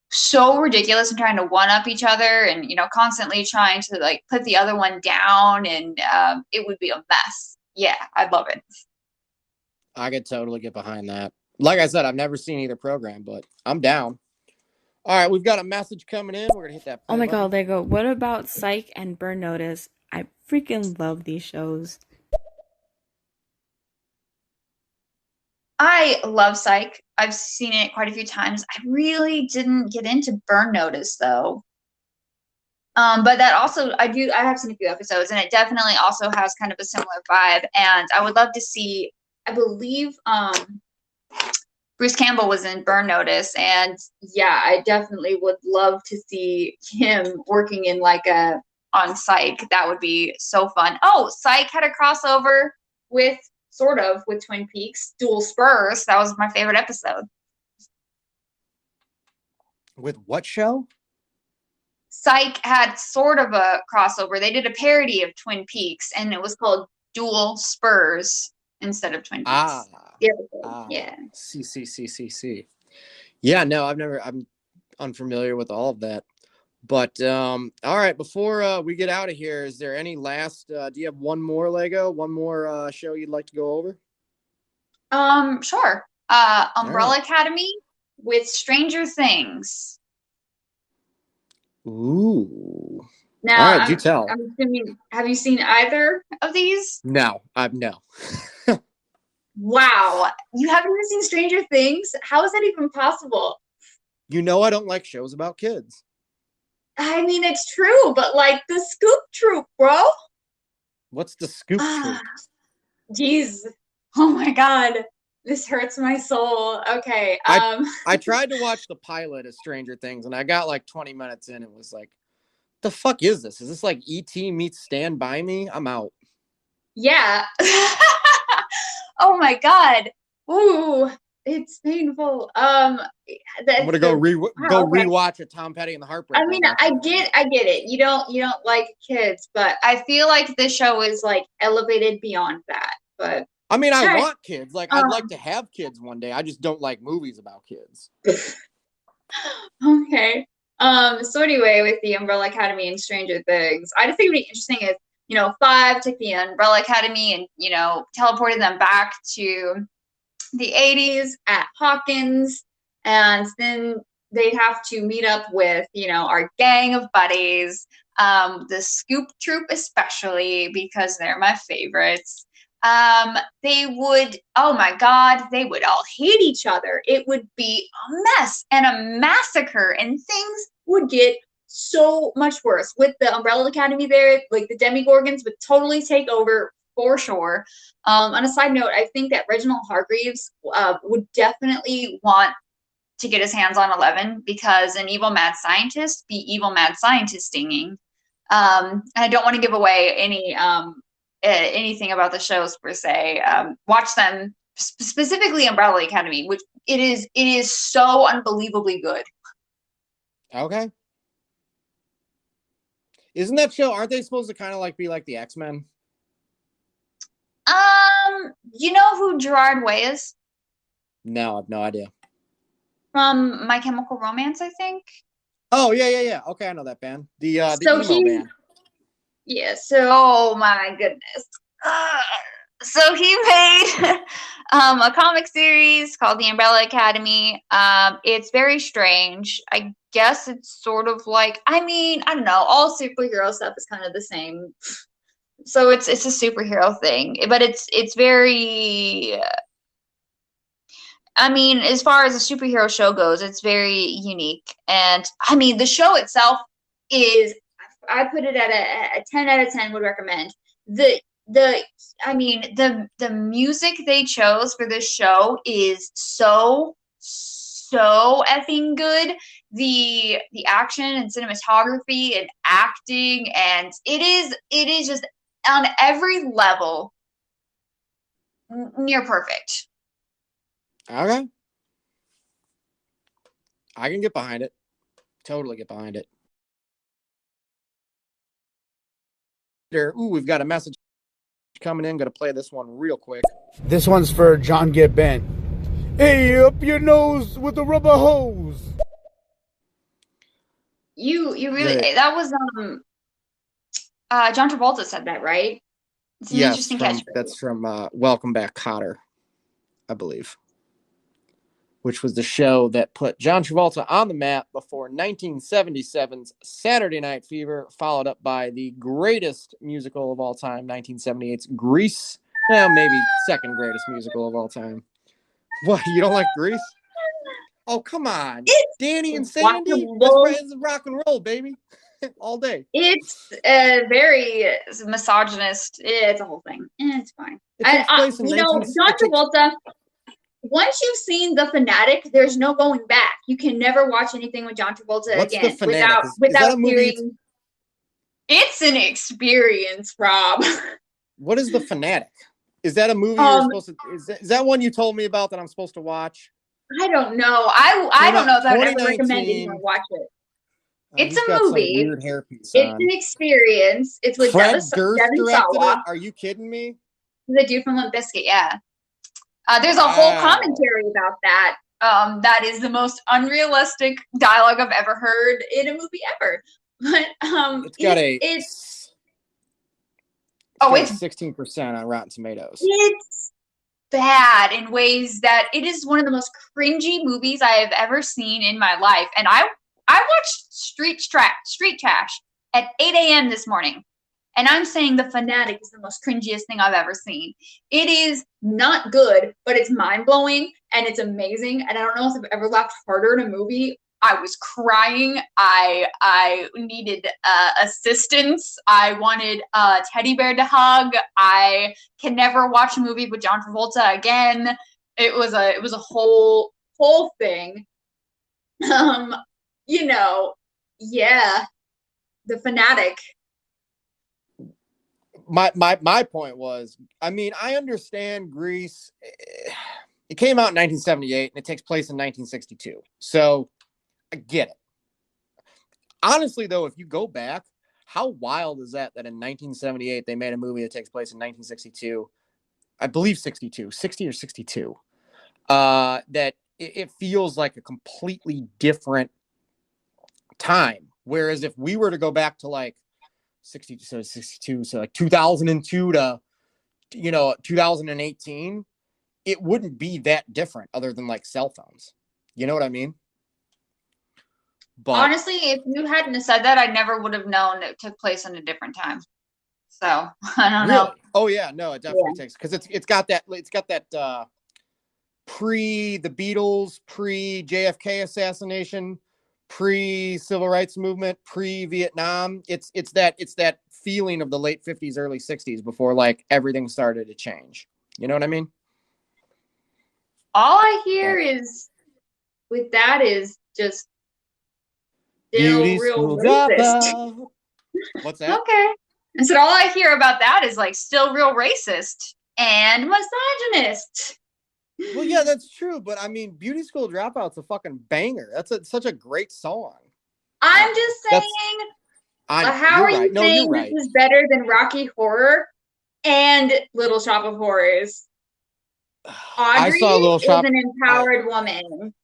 B: so ridiculous and trying to one up each other, and constantly trying to like put the other one down, and it would be a mess. Yeah, I'd love it.
A: I could totally get behind that. Like I said, I've never seen either program, but I'm down. All right, we've got a message coming in. We're gonna hit that.
E: Oh my God, there you go. What about Psych and Burn Notice? I freaking love these shows.
B: I love Psych. I've seen it quite a few times. I really didn't get into Burn Notice though. But that also, I have seen a few episodes, and it definitely also has kind of a similar vibe. And I would love to see, I believe Bruce Campbell was in Burn Notice, and yeah, I definitely would love to see him working in on Psych. That would be so fun. Oh, Psych had a crossover with Twin Peaks, Dual Spurs. That was my favorite episode.
A: With what show?
B: Psych had sort of a crossover. They did a parody of Twin Peaks, and it was called Dual Spurs instead of Twin Peaks. Yeah.
A: See. Yeah, no, I'm unfamiliar with all of that. But all right, before we get out of here, is there any last do you have one more show you'd like to go over?
B: Sure. Umbrella Academy with Stranger Things.
A: Ooh.
B: Now,
A: all right, do tell.
B: I'm assuming, have you seen either of these?
A: No, I've no.
B: Wow. You haven't even seen Stranger Things? How is that even possible?
A: I don't like shows about kids.
B: I mean, it's true, but like the Scoop Troop, bro.
A: What's the Scoop Troop?
B: Jeez. Oh my God. This hurts my soul. Okay.
A: I tried to watch the pilot of Stranger Things, and I got like 20 minutes in and was like, the fuck is this? Is this like E.T. meets Stand By Me? I'm out.
B: Yeah. Oh my God. Ooh, it's painful. I'm
A: gonna go rewatch a Tom Petty and the Heartbreak.
B: I mean, I get it. You don't like kids, but I feel like this show is like elevated beyond that. But
A: I mean, I want kids. Like, I'd like to have kids one day. I just don't like movies about kids.
B: Okay. So anyway, with the Umbrella Academy and Stranger Things, I just think it would be interesting if, Five took the Umbrella Academy and, teleported them back to the 80s at Hawkins, and then they'd have to meet up with, our gang of buddies, the Scoop Troop especially, because they're my favorites. they would, oh my God, they would all hate each other. It would be a mess and a massacre, and things would get so much worse. With the Umbrella Academy there, like the Demigorgons would totally take over for sure. On a side note, I think that Reginald Hargreaves would definitely want to get his hands on 11, because an evil mad scientist be evil mad scientisting. And I don't want to give away anything about the shows per se. Watch them, specifically Umbrella Academy, which it is so unbelievably good.
A: Okay. Isn't that show? Aren't they supposed to kind of like be like the X-Men?
B: You know who Gerard Way is?
A: No, I have no idea.
B: From My Chemical Romance, I think.
A: Oh yeah. Okay, I know that band. The
B: So
A: emo band.
B: Yeah. So, oh my goodness. So he made a comic series called The Umbrella Academy. It's very strange. I guess it's sort of like, I mean, I don't know. All superhero stuff is kind of the same. So it's a superhero thing, but it's very. I mean, as far as a superhero show goes, it's very unique. And I mean, the show itself is, I put it at a 10 out of 10 would recommend. The music they chose for this show is so effing good. The action and cinematography and acting, and it is just on every level near perfect.
A: Okay. I can get behind it. Totally get behind it. Ooh, we've got a message coming in. Gonna play this one real quick.
C: This one's for John Get Bent. Hey, up your nose with a rubber hose.
B: You really, that was John Travolta said that, right? It's an interesting catchphrase.
A: That's from Welcome Back, Kotter, I believe, which was the show that put John Travolta on the map before 1977's Saturday Night Fever, followed up by the greatest musical of all time, 1978's Grease. Well, maybe second greatest musical of all time. What, you don't like Grease? Oh, come on. Danny and Sandy? That's rock and roll, baby. All day.
B: It's very misogynist. It's a whole thing. It's fine. John Travolta, once you've seen The Fanatic, there's no going back. You can never watch anything with John Travolta again without hearing. It's an experience, Rob.
A: What is The Fanatic? Is that a movie you're supposed to? Is that one you told me about that I'm supposed to watch?
B: I don't know. I don't know if I would ever recommend anyone watch it. It's a movie.
A: Weird hairpiece
B: it's an experience. It's with Devin Sawa.
A: Are you kidding me?
B: The dude from Limp Bizkit, yeah. There's a whole commentary about that. That is the most unrealistic dialogue I've ever heard in a movie ever. But it's
A: 16% on Rotten Tomatoes.
B: It's bad in ways that it is one of the most cringy movies I have ever seen in my life. And I watched Street Trash at 8 a.m. this morning. And I'm saying The Fanatic is the most cringiest thing I've ever seen. It is not good, but it's mind-blowing and it's amazing. And I don't know if I've ever laughed harder in a movie. I was crying. I needed assistance. I wanted a teddy bear to hug. I can never watch a movie with John Travolta again. It was a whole thing. The Fanatic.
A: My point was, I mean, I understand Grease. It came out in 1978 and it takes place in 1962. So I get it. Honestly, though, if you go back, how wild is that in 1978 they made a movie that takes place in 1962? I believe 60 or 62. That it feels like a completely different time. Whereas if we were to go back to like 62, so like 2002 to 2018, it wouldn't be that different other than like cell phones. You know what I mean? But
B: honestly, if you hadn't said that, I never would have known it took place in a different time. So I don't know.
A: Really? Oh yeah, no, it definitely takes, because it's got that pre the Beatles, pre JFK assassination, pre civil rights movement, pre Vietnam. It's that feeling of the late 50s, early 60s before like everything started to change. You know what I mean?
B: All I hear is with that is just still
A: Beauty
B: real
A: school
B: racist.
A: dropout. What's that?
B: Okay. I said all I hear about that is like still real racist and misogynist.
A: Well, yeah, that's true, but I mean, Beauty School Dropout's a fucking banger. That's such a great song.
B: I'm just saying, how are you saying this is better than Rocky Horror and Little Shop of Horrors? Audrey is an empowered woman.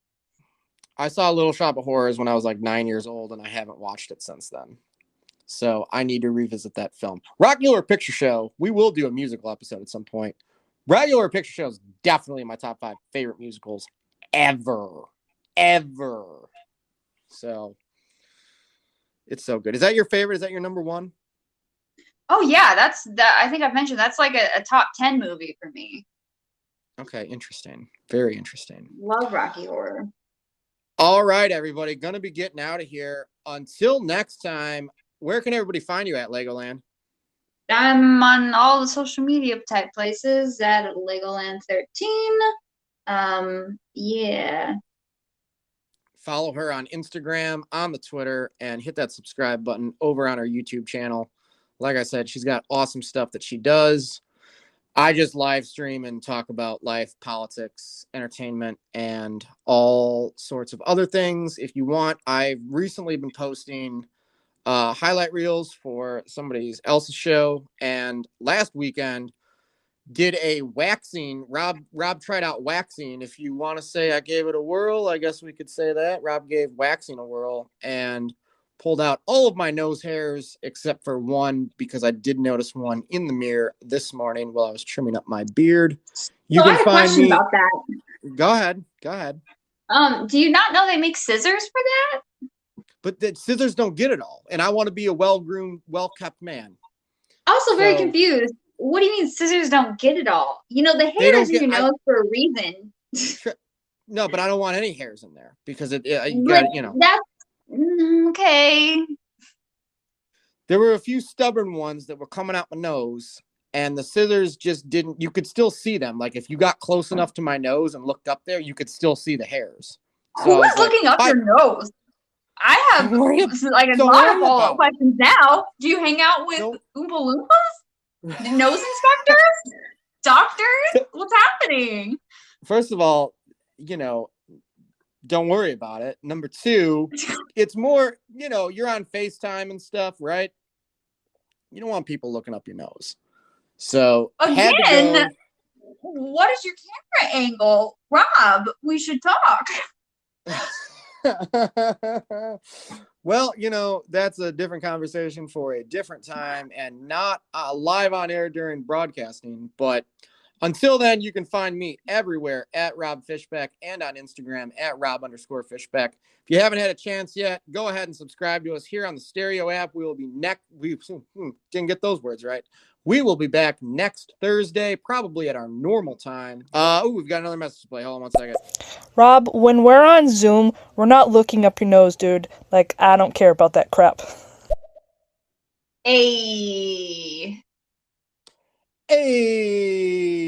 A: I saw Little Shop of Horrors when I was like 9 years old, and I haven't watched it since then. So I need to revisit that film. Rocky Horror Picture Show, we will do a musical episode at some point. Rocky Horror Picture Show is definitely my top 5 favorite musicals ever. So it's so good. Is that your favorite? Is that your number one?
B: Oh yeah, that's that. I think I've mentioned that's like a top 10 movie for me.
A: Okay, interesting. Very interesting.
B: Love Rocky Horror.
A: All right, everybody. Gonna be getting out of here. Until next time, where can everybody find you at, Legoland?
B: I'm on all the social media type places at Legoland13. Yeah.
A: Follow her on Instagram, on the Twitter, and hit that subscribe button over on our YouTube channel. Like I said, she's got awesome stuff that she does. I just live stream and talk about life, politics, entertainment, and all sorts of other things. If you want, I've recently been posting highlight reels for somebody else's show, and last weekend did a waxing. Rob tried out waxing. If you want to say I gave it a whirl, I guess we could say that. Rob gave waxing a whirl and pulled out all of my nose hairs except for one, because I did notice one in the mirror this morning while I was trimming up my beard. You can find me
B: about that.
A: Go ahead.
B: Do you not know they make scissors for that?
A: But the scissors don't get it all, and I want to be a well-groomed, well-kept man.
B: Also very confused. What do you mean scissors don't get it all? You know, the hair is in your nose for a reason.
A: No, but I don't want any hairs in there because you got, you know.
B: That's okay.
A: There were a few stubborn ones that were coming out my nose, and the scissors just didn't. You could still see them. Like if you got close enough to my nose and looked up there, you could still see the hairs. So
B: who is looking up your nose? I have like a lot of follow-up questions now. Do you hang out with Oompa Loompas? Nose inspectors? Doctors? What's happening?
A: First of all, you know, don't worry about it. Number two, it's more, you know, you're on FaceTime and stuff, right? You don't want people looking up your nose. So
B: again, what is your camera angle? Rob, we should talk.
A: Well, you know, that's a different conversation for a different time and not live on air during broadcasting. But until then, you can find me everywhere at Rob Fishback and on Instagram at Rob_Fishback. If you haven't had a chance yet, go ahead and subscribe to us here on the Stereo app. We will be didn't get those words right. We will be back next Thursday, probably at our normal time. We've got another message to play. Hold on one second.
F: Rob, when we're on Zoom, we're not looking up your nose, dude. Like, I don't care about that crap.
B: Hey,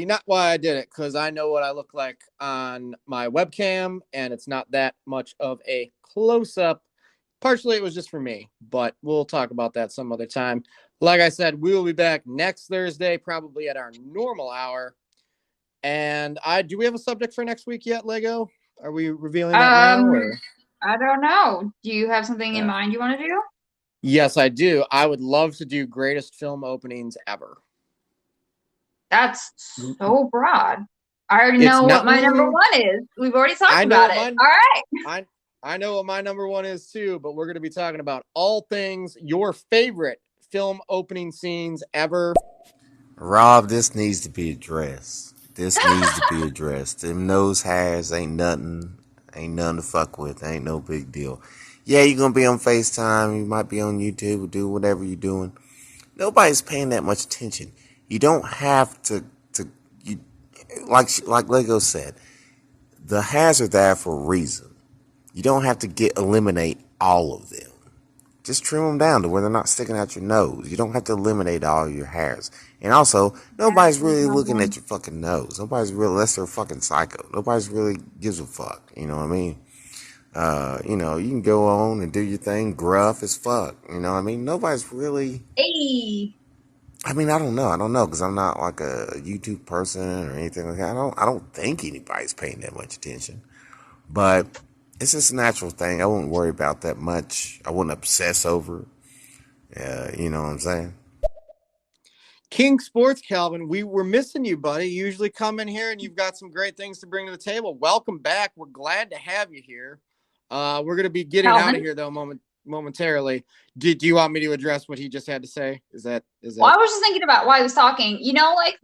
A: not why I did it, because I know what I look like on my webcam, and it's not that much of a close-up. Partially, it was just for me, but we'll talk about that some other time. Like I said, we will be back next Thursday, probably at our normal hour. And do we have a subject for next week yet, Lego? Are we revealing that now? Or?
B: I don't know. Do you have something in mind you want to do?
A: Yes, I do. I would love to do greatest film openings ever.
B: That's so broad. I already know what my number one is. We've already talked about it. All right.
A: I know what my number one is too, but we're going to be talking about all things your favorite film opening scenes ever.
G: Rob, this needs to be addressed. Them nose hairs ain't nothing to fuck with. Ain't no big deal. Yeah, you're gonna be on FaceTime, you might be on YouTube, do whatever you're doing. Nobody's paying that much attention. You don't have to you like Lego said. The hairs are there for a reason. You don't have to eliminate all of them. Just trim them down to where they're not sticking out your nose. You don't have to eliminate all your hairs. And also, nobody's really looking at your fucking nose. Nobody's really, unless they're fucking psycho. Nobody's really gives a fuck. You know what I mean? You can go on and do your thing, gruff as fuck. You know what I mean? Nobody's really.
B: Hey.
G: I mean, I don't know, because I'm not like a YouTube person or anything like that. I don't think anybody's paying that much attention. But it's just a natural thing. I wouldn't worry about that much. I wouldn't obsess over it. You know what I'm saying?
A: King Sports, Calvin, we were missing you, buddy. You usually come in here and you've got some great things to bring to the table. Welcome back. We're glad to have you here. We're going to be getting out of here, though, momentarily. Do you want me to address what he just had to say? Is that?
B: Well, I was just thinking about why I was talking. Like,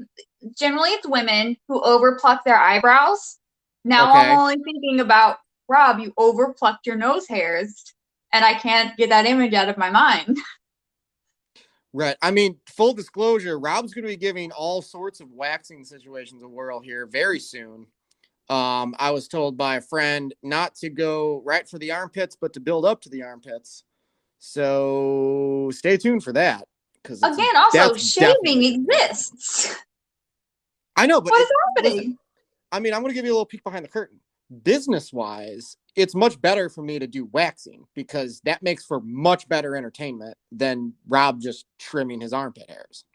B: generally it's women who overpluck their eyebrows. Now I'm only thinking about, Rob, you overplucked your nose hairs, and I can't get that image out of my mind.
A: Right. I mean, full disclosure, Rob's going to be giving all sorts of waxing situations a whirl here very soon. I was told by a friend not to go right for the armpits, but to build up to the armpits. So stay tuned for that. Because
B: again, also shaving exists.
A: I know, but
B: what is happening?
A: Listen, I mean, I'm going to give you a little peek behind the curtain. Business-wise, it's much better for me to do waxing because that makes for much better entertainment than Rob just trimming his armpit hairs.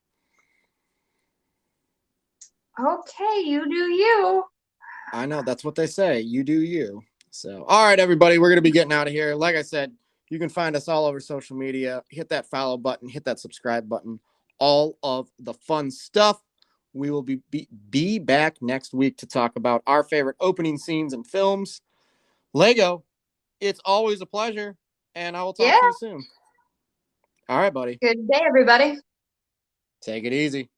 B: Okay, you do you.
A: I know, that's what they say. You do you. So, all right, everybody, we're going to be getting out of here. Like I said, you can find us all over social media. Hit that follow button, hit that subscribe button, all of the fun stuff. We will be back next week to talk about our favorite opening scenes and films. Lego, it's always a pleasure, and I will talk to you soon. All right, buddy.
B: Good day, everybody.
A: Take it easy.